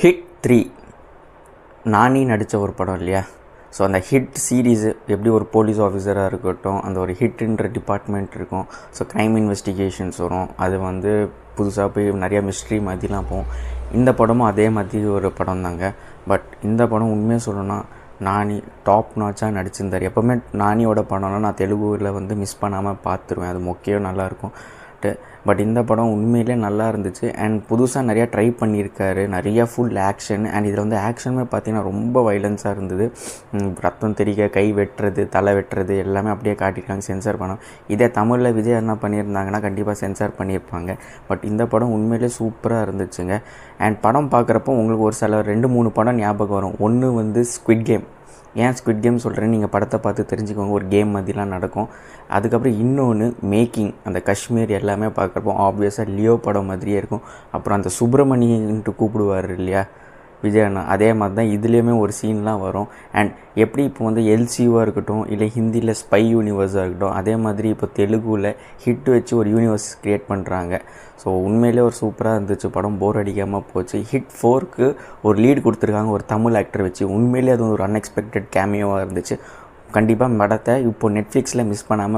Hit 3 நானி நடித்த ஒரு படம் இல்லையா? ஸோ அந்த ஹிட் சீரீஸு எப்படி ஒரு போலீஸ் ஆஃபீஸராக இருக்கட்டும், அந்த ஒரு ஹிட்டுன்ற டிபார்ட்மெண்ட் இருக்கும். ஸோ க்ரைம் இன்வெஸ்டிகேஷன்ஸ் வரும். அது புதுசாக போய் நிறையா மிஸ்ட்ரி மாதிரிலாம் போகும். இந்த படமும் அதே மாதிரி ஒரு படம் தாங்க. பட் இந்த படம் உண்மையாக சொல்லணும்னா நானி டாப் நாச்சாக நடிச்சிருந்தார். எப்போவுமே நானியோட படம்லாம் நான் தெலுங்குல மிஸ் பண்ணாமல் பார்த்துருவேன். அது மொக்கையும் நல்லாயிருக்கும். பட் இந்த படம் உண்மையிலே நல்லா இருந்துச்சு. அண்ட் புதுசாக நிறையா ட்ரை பண்ணியிருக்காரு. நிறையா ஃபுல் ஆக்ஷன். அண்ட் இதில் ஆக்ஷனுமே பார்த்திங்கன்னா ரொம்ப வைலன்ஸாக இருந்தது. ரத்தம் தெறிக்க, கை வெட்டுறது, தலை வெட்டுறது எல்லாமே அப்படியே காட்டியிருக்காங்க. சென்சார் படம். இதே தமிழில் விஜய் என்ன பண்ணியிருந்தாங்கன்னா கண்டிப்பாக சென்சார் பண்ணியிருப்பாங்க. பட் இந்த படம் உண்மையிலே சூப்பராக இருந்துச்சுங்க. அண்ட் படம் பார்க்குறப்போ உங்களுக்கு ஒரு சில 2-3 படம் ஞாபகம் வரும். ஒன்று ஸ்குவிட் கேம். ஏன் ஸ்குவிட் கேம் சொல்கிறேன்னு நீங்கள் படத்தை பார்த்து தெரிஞ்சுக்கோங்க. ஒரு கேம் மாதிரிலாம் நடக்கும். அதுக்கப்புறம் இன்னொன்று மேக்கிங், அந்த காஷ்மீர் எல்லாமே பார்க்குறப்போ ஆப்வியஸாக லியோ படம் மாதிரியே இருக்கும். அப்புறம் அந்த சுப்பிரமணியன்ட்டு கூப்பிடுவார் இல்லையா விஜய் அண்ணா, அதே மாதிரி தான் இதுலேயுமே ஒரு சீன்லாம் வரும். அண்ட் எப்படி இப்போ எல்சியூவாக இருக்கட்டும், இல்லை ஹிந்தியில் ஸ்பை யூனிவர்ஸாக இருக்கட்டும், அதே மாதிரி இப்போ தெலுங்குல ஹிட் வச்சு ஒரு யூனிவர்ஸ் க்ரியேட் பண்ணுறாங்க. ஸோ உண்மையிலே ஒரு சூப்பராக இருந்துச்சு படம். போர் அடிக்காமல் போச்சு. ஹிட் 4க்கு ஒரு லீடு கொடுத்துருக்காங்க ஒரு தமிழ் ஆக்டர் வச்சு. உண்மையிலே அது ஒரு அன்எக்ஸ்பெக்டட் கேமியோவாக இருந்துச்சு. கண்டிப்பாக படத்தை இப்போ நெட்ஃப்ளிக்ஸில் மிஸ் பண்ணாமல்